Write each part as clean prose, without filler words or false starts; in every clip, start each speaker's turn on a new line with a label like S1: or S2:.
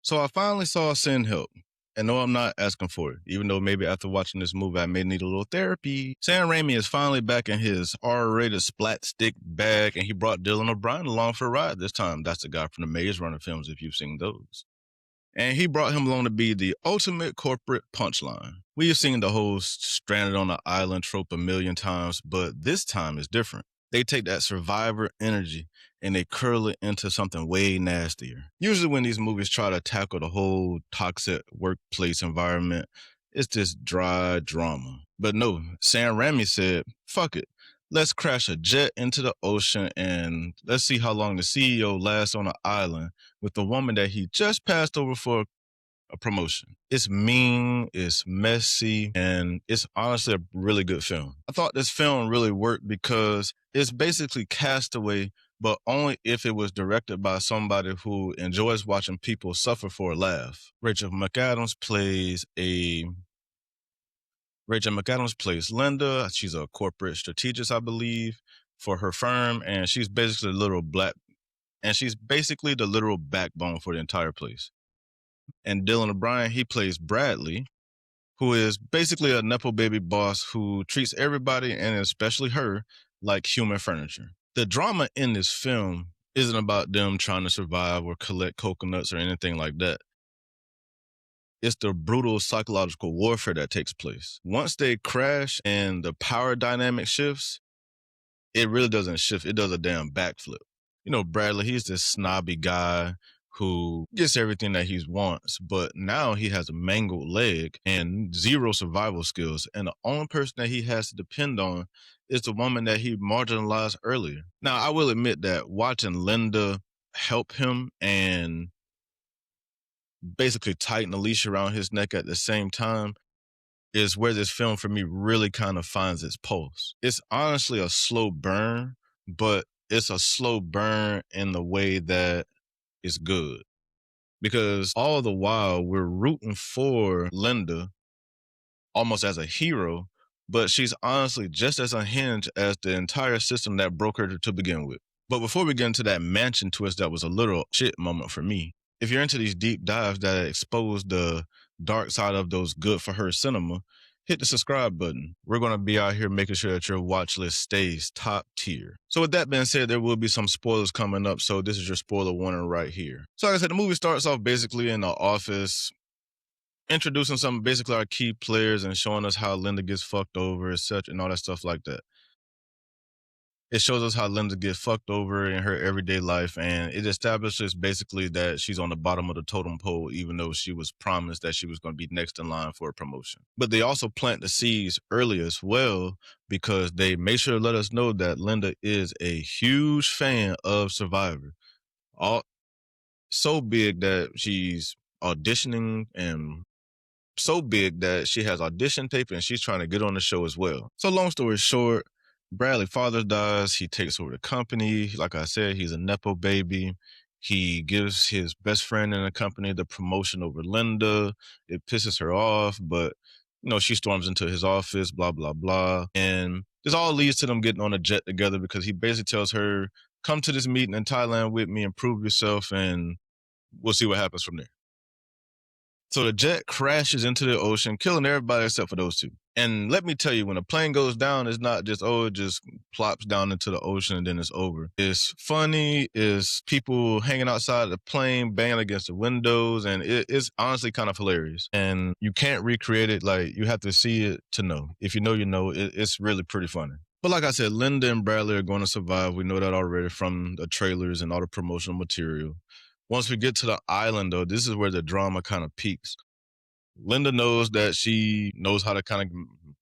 S1: So I finally saw Send Help. And no, I'm not asking for it, even though maybe after watching this movie, I may need a little therapy. Sam Raimi is finally back in his R-rated splat-stick bag, and he brought Dylan O'Brien along for a ride this time. That's the guy from the Maze Runner films, if you've seen those. And he brought him along to be the ultimate corporate punchline. We've seen the whole stranded on an island trope a million times, but this time is different. They take that survivor energy and they curl it into something way nastier. Usually when these movies try to tackle the whole toxic workplace environment, it's just dry drama. But no, Sam Raimi said, fuck it. Let's crash a jet into the ocean and let's see how long the CEO lasts on an island with the woman that he just passed over for a promotion. It's mean, it's messy, and it's honestly a really good film. I thought this film really worked because it's basically Castaway, but only if it was directed by somebody who enjoys watching people suffer for a laugh. Rachel McAdams plays Linda. She's a corporate strategist, I believe, for her firm, and she's basically the literal backbone for the entire place. And Dylan O'Brien, he plays Bradley, who is basically a Nepo baby boss who treats everybody, and especially her, like human furniture. The drama in this film isn't about them trying to survive or collect coconuts or anything like that. It's the brutal psychological warfare that takes place. Once they crash and the power dynamic shifts, it really doesn't shift. It does a damn backflip. You know, Bradley, he's this snobby guy who gets everything that he wants, but now he has a mangled leg and zero survival skills. And the only person that he has to depend on is the woman that he marginalized earlier. Now, I will admit that watching Linda help him and basically tighten the leash around his neck at the same time is where this film for me really kind of finds its pulse. It's honestly a slow burn, but it's a slow burn in the way that is good. Because all the while we're rooting for Linda almost as a hero, but she's honestly just as unhinged as the entire system that broke her to begin with. But before we get into that mansion twist that was a little shit moment for me, if you're into these deep dives that expose the dark side of those good for her cinema, hit the subscribe button. We're going to be out here making sure that your watch list stays top tier. So with that being said, there will be some spoilers coming up. So this is your spoiler warning right here. So like I said, the movie starts off basically in the office, introducing some basically our key players and showing us how Linda gets fucked over, etc., and all that stuff like that. It shows us how Linda gets fucked over in her everyday life, and it establishes basically that she's on the bottom of the totem pole, even though she was promised that she was going to be next in line for a promotion. But they also plant the seeds early as well, because they make sure to let us know that Linda is a huge fan of Survivor. All so big that she's auditioning, and so big that she has audition tape and she's trying to get on the show as well. So long story short, Bradley's father dies. He takes over the company. Like I said, he's a Nepo baby. He gives his best friend in the company the promotion over Linda. It pisses her off, but she storms into his office, blah, blah, blah. And this all leads to them getting on a jet together, because he basically tells her, come to this meeting in Thailand with me and prove yourself, and we'll see what happens from there. So the jet crashes into the ocean, killing everybody except for those two. And let me tell you, when a plane goes down, it's not just, it just plops down into the ocean and then it's over. It's funny, it's people hanging outside the plane, banging against the windows, and it's honestly kind of hilarious. And you can't recreate it. Like, you have to see it to know. If you know, you know. It's really pretty funny. But like I said, Linda and Bradley are going to survive. We know that already from the trailers and all the promotional material. Once we get to the island, though, this is where the drama kind of peaks. Linda knows that she knows how to kind of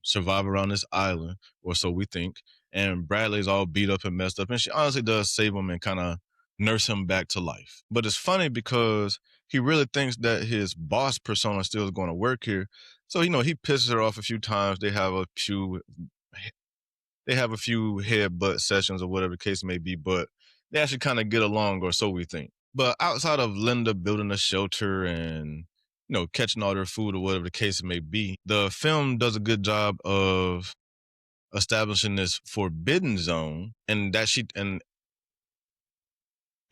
S1: survive around this island, or so we think. And Bradley's all beat up and messed up. And she honestly does save him and kind of nurse him back to life. But it's funny because he really thinks that his boss persona still is going to work here. So, he pisses her off a few times. They have a few headbutt sessions or whatever the case may be, but they actually kind of get along, or so we think. But outside of Linda building a shelter and, catching all their food or whatever the case may be, the film does a good job of establishing this forbidden zone, and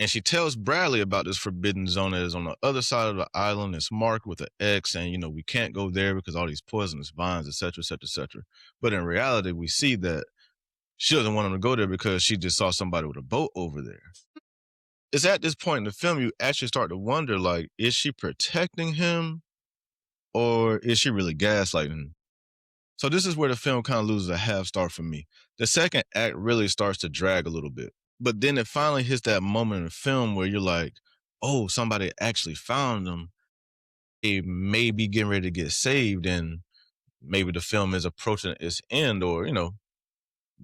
S1: And she tells Bradley about this forbidden zone that is on the other side of the island. It's marked with an X, and we can't go there because all these poisonous vines, etc., etc., etc. But in reality, we see that she doesn't want him to go there because she just saw somebody with a boat over there. It's at this point in the film you actually start to wonder, like, is she protecting him or is she really gaslighting him? So this is where the film kind of loses a half star for me. The second act really starts to drag a little bit. But then it finally hits that moment in the film where you're like, oh, somebody actually found them. They may be getting ready to get saved, and maybe the film is approaching its end, or,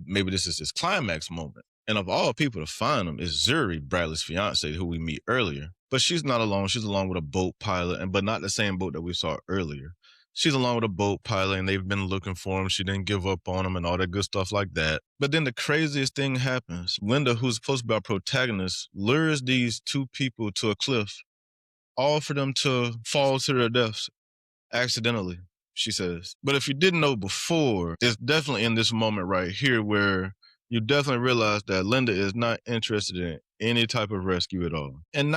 S1: maybe this is his climax moment. And of all people to find him is Zuri, Bradley's fiance, who we meet earlier. But she's not alone. She's along with a boat pilot, but not the same boat that we saw earlier. She's along with a boat pilot, and they've been looking for him. She didn't give up on him and all that good stuff like that. But then the craziest thing happens. Linda, who's supposed to be our protagonist, lures these two people to a cliff, all for them to fall to their deaths accidentally, she says. But if you didn't know before, it's definitely in this moment right here where you definitely realize that Linda is not interested in any type of rescue at all. And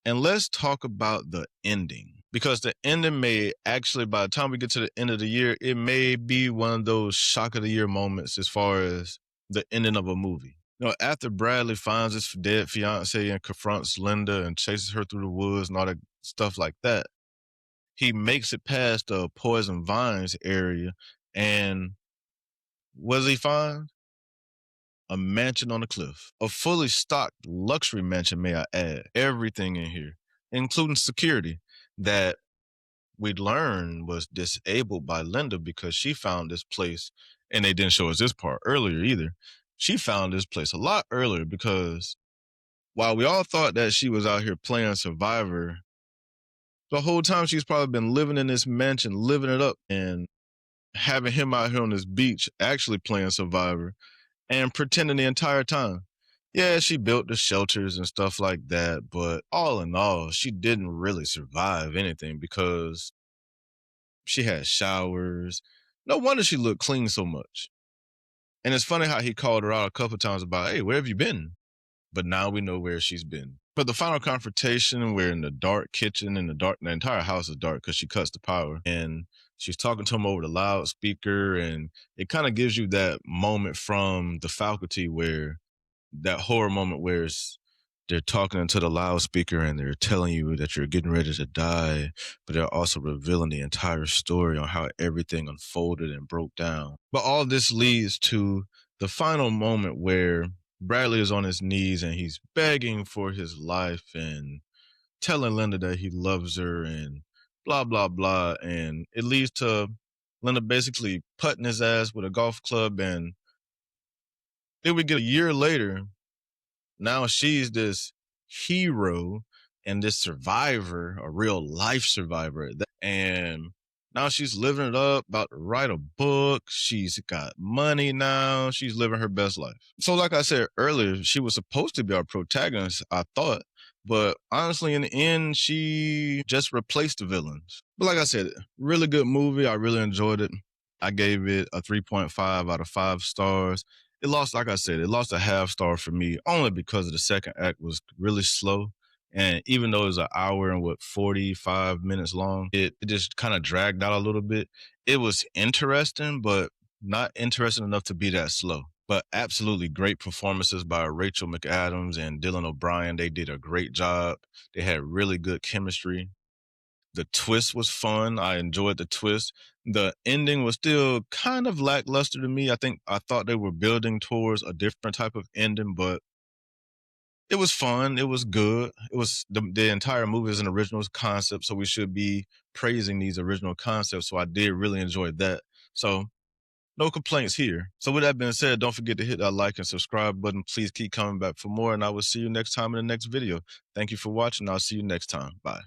S1: let's talk about the ending. Because the ending may actually, by the time we get to the end of the year, it may be one of those shock of the year moments as far as the ending of a movie. After Bradley finds his dead fiance and confronts Linda and chases her through the woods and all that stuff like that, he makes it past the poison vines area, and what does he find? A mansion on a cliff. A fully stocked luxury mansion, may I add. Everything in here, including security, that we'd learn was disabled by Linda because she found this place, and they didn't show us this part earlier either. She found this place a lot earlier because while we all thought that she was out here playing Survivor, the whole time she's probably been living in this mansion, living it up, and having him out here on this beach actually playing Survivor and pretending the entire time. Yeah, she built the shelters and stuff like that, but all in all, she didn't really survive anything because she had showers. No wonder she looked clean so much. And it's funny how he called her out a couple times about, hey, where have you been? But now we know where she's been. But the final confrontation, we're in the dark kitchen, the entire house is dark because she cuts the power. And she's talking to him over the loudspeaker, and it kind of gives you that moment from the faculty where that horror moment where they're talking into the loudspeaker and they're telling you that you're getting ready to die, but they're also revealing the entire story on how everything unfolded and broke down. But all this leads to the final moment where Bradley is on his knees and he's begging for his life and telling Linda that he loves her and blah, blah, blah. And it leads to Linda basically putting his ass with a golf club. And then we get a year later. Now she's this hero and this survivor, a real life survivor. And now she's living it up, about to write a book. She's got money now. She's living her best life. So like I said earlier, she was supposed to be our protagonist, I thought. But honestly, in the end, she just replaced the villains. But like I said, really good movie. I really enjoyed it. I gave it a 3.5 out of 5 stars. It lost, like I said, it lost a half star for me only because the second act was really slow. And even though it was an hour and 45 minutes long, it just kind of dragged out a little bit. It was interesting, but not interesting enough to be that slow. But absolutely great performances by Rachel McAdams and Dylan O'Brien. They did a great job. They had really good chemistry. The twist was fun. I enjoyed the twist. The ending was still kind of lackluster to me. I thought they were building towards a different type of ending, but it was fun. It was good. It was the entire movie is an original concept, so we should be praising these original concepts. So I did really enjoy that. So no complaints here. So with that being said, don't forget to hit that like and subscribe button. Please keep coming back for more, and I will see you next time in the next video. Thank you for watching. I'll see you next time. Bye.